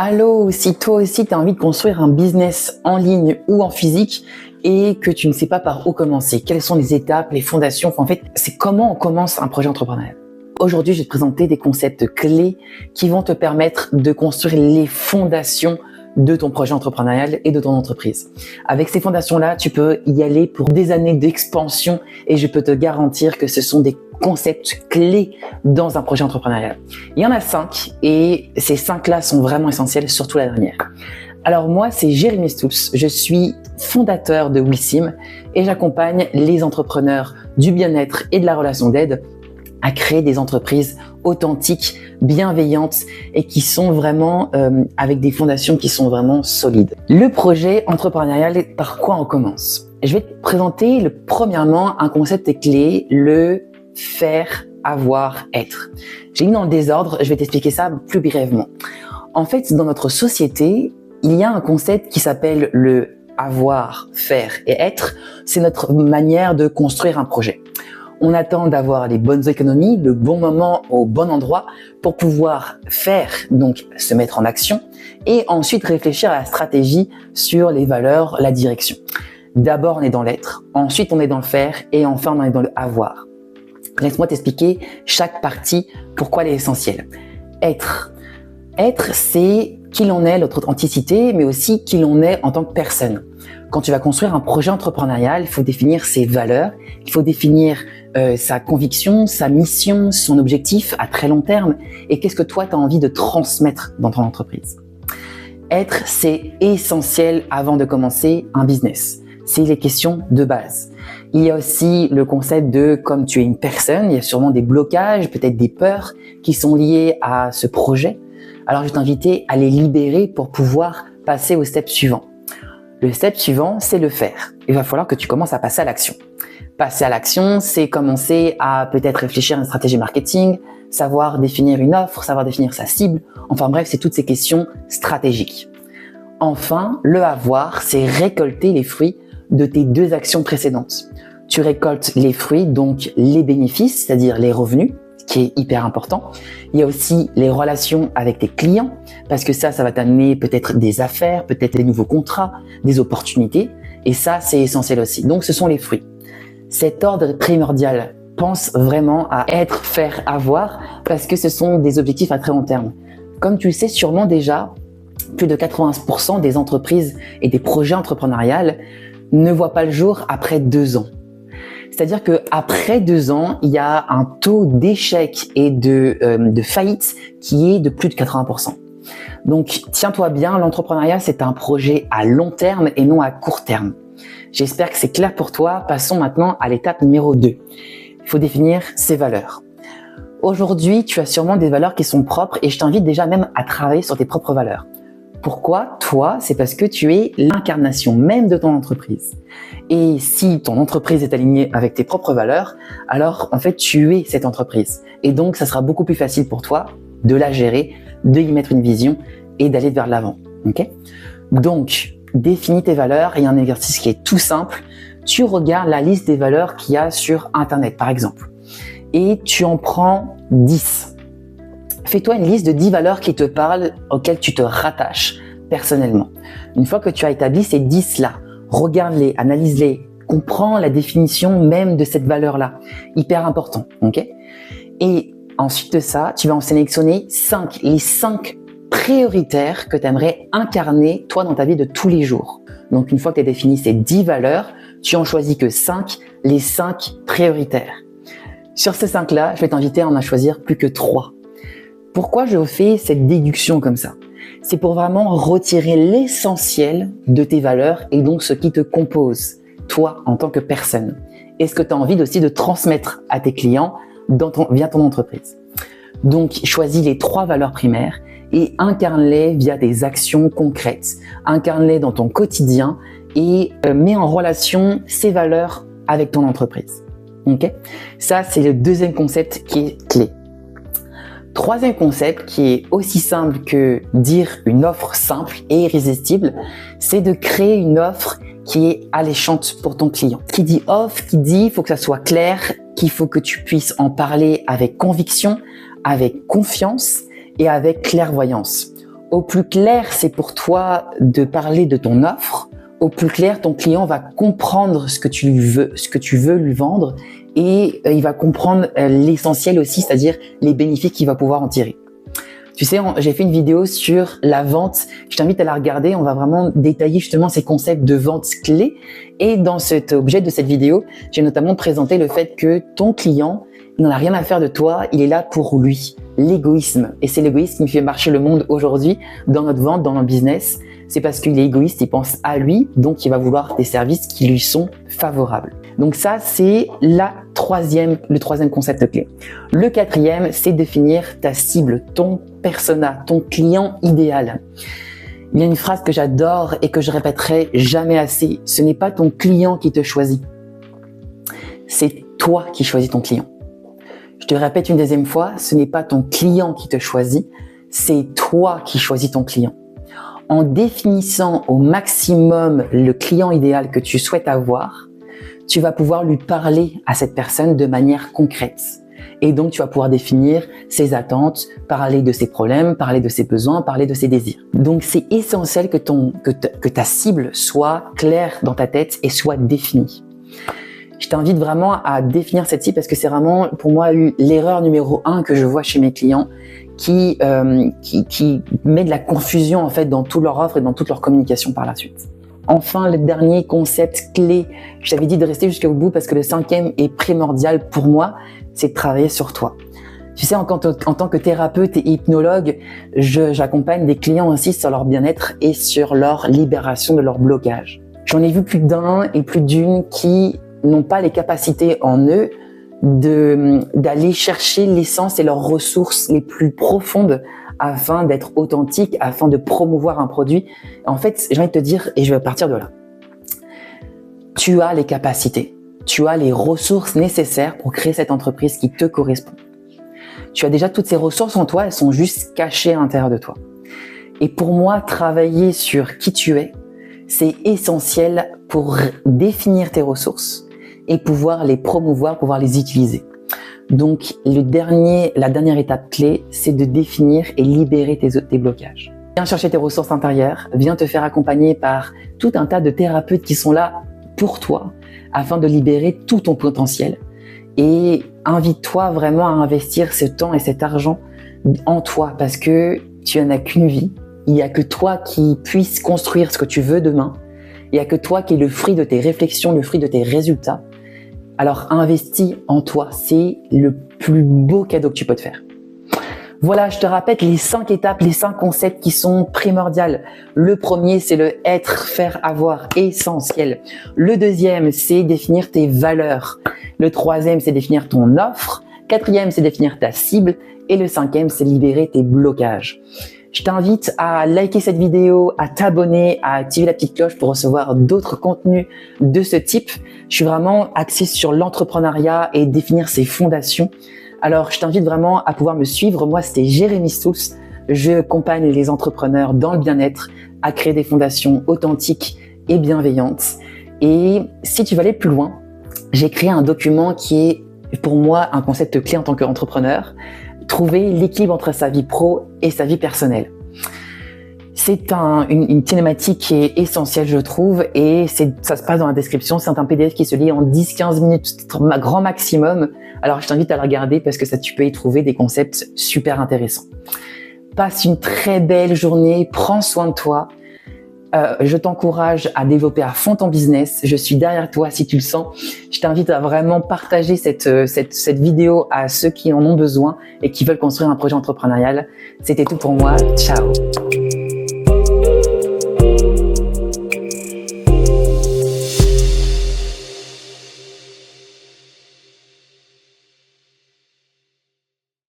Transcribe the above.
Allô, si toi aussi tu as envie de construire un business en ligne ou en physique et que tu ne sais pas par où commencer, quelles sont les étapes, les fondations, en fait, c'est comment on commence un projet entrepreneurial. Aujourd'hui, je vais te présenter des concepts clés qui vont te permettre de construire les fondations de ton projet entrepreneurial et de ton entreprise. Avec ces fondations-là, tu peux y aller pour des années d'expansion et je peux te garantir que ce sont des concepts clés dans un projet entrepreneurial. Il y en a 5 et ces 5-là sont vraiment essentiels, surtout la dernière. Alors moi, c'est Jérémy Stoups, je suis fondateur de WeSim et j'accompagne les entrepreneurs du bien-être et de la relation d'aide à créer des entreprises authentiques, bienveillantes et qui sont vraiment avec des fondations qui sont vraiment solides. Le projet entrepreneurial, par quoi on commence? Je vais te présenter premièrement un concept clé, le faire, avoir, être. J'ai mis dans le désordre, je vais t'expliquer ça plus brièvement. En fait, dans notre société, il y a un concept qui s'appelle le avoir, faire et être. C'est notre manière de construire un projet. On attend d'avoir les bonnes économies, le bon moment au bon endroit pour pouvoir faire, donc se mettre en action et ensuite réfléchir à la stratégie sur les valeurs, la direction. D'abord, on est dans l'être, ensuite on est dans le faire et enfin on est dans le avoir. Laisse-moi t'expliquer chaque partie, pourquoi elle est essentielle. Être. Être, c'est qui l'on est, notre authenticité, mais aussi qui l'on est en tant que personne. Quand tu vas construire un projet entrepreneurial, il faut définir ses valeurs, il faut définir sa conviction, sa mission, son objectif à très long terme et qu'est-ce que toi tu as envie de transmettre dans ton entreprise. Être, c'est essentiel avant de commencer un business. C'est les questions de base. Il y a aussi le concept de comme tu es une personne, il y a sûrement des blocages, peut-être des peurs qui sont liées à ce projet. Alors je vais t'inviter à les libérer pour pouvoir passer au step suivant. Le step suivant, c'est le faire. Il va falloir que tu commences à passer à l'action. Passer à l'action, c'est commencer à peut-être réfléchir à une stratégie marketing, savoir définir une offre, savoir définir sa cible. Enfin bref, c'est toutes ces questions stratégiques. Enfin, le avoir, c'est récolter les fruits de tes 2 actions précédentes. Tu récoltes les fruits, donc les bénéfices, c'est-à-dire les revenus, qui est hyper important. Il y a aussi les relations avec tes clients, parce que ça va t'amener peut-être des affaires, peut-être des nouveaux contrats, des opportunités, et ça, c'est essentiel aussi. Donc, ce sont les fruits. Cet ordre primordial, pense vraiment à être, faire, avoir, parce que ce sont des objectifs à très long terme. Comme tu le sais sûrement déjà, plus de 80% des entreprises et des projets entrepreneuriaux ne voient pas le jour après 2 ans. C'est-à-dire que après 2 ans, il y a un taux d'échec et de faillite qui est de plus de 80%. Donc, tiens-toi bien, l'entrepreneuriat, c'est un projet à long terme et non à court terme. J'espère que c'est clair pour toi. Passons maintenant à l'étape numéro 2. Il faut définir ses valeurs. Aujourd'hui, tu as sûrement des valeurs qui sont propres et je t'invite déjà même à travailler sur tes propres valeurs. Pourquoi toi? C'est parce que tu es l'incarnation même de ton entreprise. Et si ton entreprise est alignée avec tes propres valeurs, alors en fait tu es cette entreprise. Et donc ça sera beaucoup plus facile pour toi de la gérer, de y mettre une vision et d'aller vers l'avant. Okay? Donc définis tes valeurs et un exercice qui est tout simple. Tu regardes la liste des valeurs qu'il y a sur Internet par exemple et tu en prends 10. Fais-toi une liste de 10 valeurs qui te parlent, auxquelles tu te rattaches personnellement. Une fois que tu as établi ces 10-là, regarde-les, analyse-les, comprends la définition même de cette valeur-là. Hyper important, ok? Et ensuite de ça, tu vas en sélectionner 5, les 5 prioritaires que tu aimerais incarner, toi, dans ta vie de tous les jours. Donc, une fois que tu as défini ces 10 valeurs, tu en choisis que 5, les 5 prioritaires. Sur ces 5-là, je vais t'inviter à en choisir plus que 3. Pourquoi je fais cette déduction comme ça? C'est pour vraiment retirer l'essentiel de tes valeurs et donc ce qui te compose, toi en tant que personne. Et ce que tu as envie aussi de transmettre à tes clients via ton entreprise. Donc, choisis les 3 valeurs primaires et incarne-les via des actions concrètes. Incarne-les dans ton quotidien et mets en relation ces valeurs avec ton entreprise. Okay? Ça, c'est le 2e concept qui est clé. 3e concept qui est aussi simple que dire une offre simple et irrésistible, c'est de créer une offre qui est alléchante pour ton client. Qui dit offre, qui dit il faut que ça soit clair, qu'il faut que tu puisses en parler avec conviction, avec confiance et avec clairvoyance. Au plus clair, c'est pour toi de parler de ton offre. Au plus clair, ton client va comprendre ce que tu veux lui vendre et il va comprendre l'essentiel aussi, c'est-à-dire les bénéfices qu'il va pouvoir en tirer. Tu sais, j'ai fait une vidéo sur la vente. Je t'invite à la regarder. On va vraiment détailler justement ces concepts de vente clés. Et dans cet objet de cette vidéo, j'ai notamment présenté le fait que ton client n'en a rien à faire de toi. Il est là pour lui. L'égoïsme. Et c'est l'égoïsme qui fait marcher le monde aujourd'hui dans notre vente, dans notre business. C'est parce qu'il est égoïste, il pense à lui, donc il va vouloir des services qui lui sont favorables. Donc ça, c'est le troisième concept clé. Le quatrième, c'est définir ta cible, ton persona, ton client idéal. Il y a une phrase que j'adore et que je répéterai jamais assez. Ce n'est pas ton client qui te choisit. C'est toi qui choisis ton client. Je te répète une deuxième fois, ce n'est pas ton client qui te choisit, c'est toi qui choisis ton client. En définissant au maximum le client idéal que tu souhaites avoir, tu vas pouvoir lui parler à cette personne de manière concrète. Et donc, tu vas pouvoir définir ses attentes, parler de ses problèmes, parler de ses besoins, parler de ses désirs. Donc, c'est essentiel que ta cible soit claire dans ta tête et soit définie. Je t'invite vraiment à définir cette cible parce que c'est vraiment, pour moi, l'erreur numéro 1 que je vois chez mes clients qui met de la confusion en fait dans toute leur offre et dans toute leur communication par la suite. Enfin, le dernier concept clé, je t'avais dit de rester jusqu'au bout parce que le 5e est primordial pour moi, c'est de travailler sur toi. Tu sais, en tant que thérapeute et hypnologue, j'accompagne des clients aussi sur leur bien-être et sur leur libération de leur blocage. J'en ai vu plus d'un et plus d'une qui n'ont pas les capacités en eux d'aller chercher l'essence et leurs ressources les plus profondes afin d'être authentique, afin de promouvoir un produit. En fait, j'ai envie de te dire, et je vais partir de là, tu as les capacités, tu as les ressources nécessaires pour créer cette entreprise qui te correspond. Tu as déjà toutes ces ressources en toi, elles sont juste cachées à l'intérieur de toi. Et pour moi, travailler sur qui tu es, c'est essentiel pour définir tes ressources et pouvoir les promouvoir, pouvoir les utiliser. Donc, la dernière étape clé, c'est de définir et libérer tes blocages. Viens chercher tes ressources intérieures, viens te faire accompagner par tout un tas de thérapeutes qui sont là pour toi afin de libérer tout ton potentiel. Et invite-toi vraiment à investir ce temps et cet argent en toi parce que tu n'en as qu'une vie. Il n'y a que toi qui puisse construire ce que tu veux demain. Il n'y a que toi qui est le fruit de tes réflexions, le fruit de tes résultats. Alors, investis en toi. C'est le plus beau cadeau que tu peux te faire. Voilà, je te rappelle les 5 étapes, les 5 concepts qui sont primordiaux. Le premier, c'est le être, faire, avoir, essentiel. Le deuxième, c'est définir tes valeurs. Le troisième, c'est définir ton offre. Quatrième, c'est définir ta cible. Et le 5e, c'est libérer tes blocages. Je t'invite à liker cette vidéo, à t'abonner, à activer la petite cloche pour recevoir d'autres contenus de ce type. Je suis vraiment axé sur l'entrepreneuriat et définir ses fondations. Alors, je t'invite vraiment à pouvoir me suivre. Moi, c'était Jérémy Stultz. Je accompagne les entrepreneurs dans le bien-être à créer des fondations authentiques et bienveillantes. Et si tu veux aller plus loin, j'ai créé un document qui est pour moi un concept clé en tant qu'entrepreneur. Trouver l'équilibre entre sa vie pro et sa vie personnelle. C'est une thématique qui est essentielle, je trouve, et ça se passe dans la description. C'est un PDF qui se lit en 10-15 minutes, grand maximum. Alors, je t'invite à la regarder parce que tu peux y trouver des concepts super intéressants. Passe une très belle journée, prends soin de toi. Je t'encourage à développer à fond ton business. Je suis derrière toi si tu le sens. Je t'invite à vraiment partager cette vidéo à ceux qui en ont besoin et qui veulent construire un projet entrepreneurial. C'était tout pour moi. Ciao.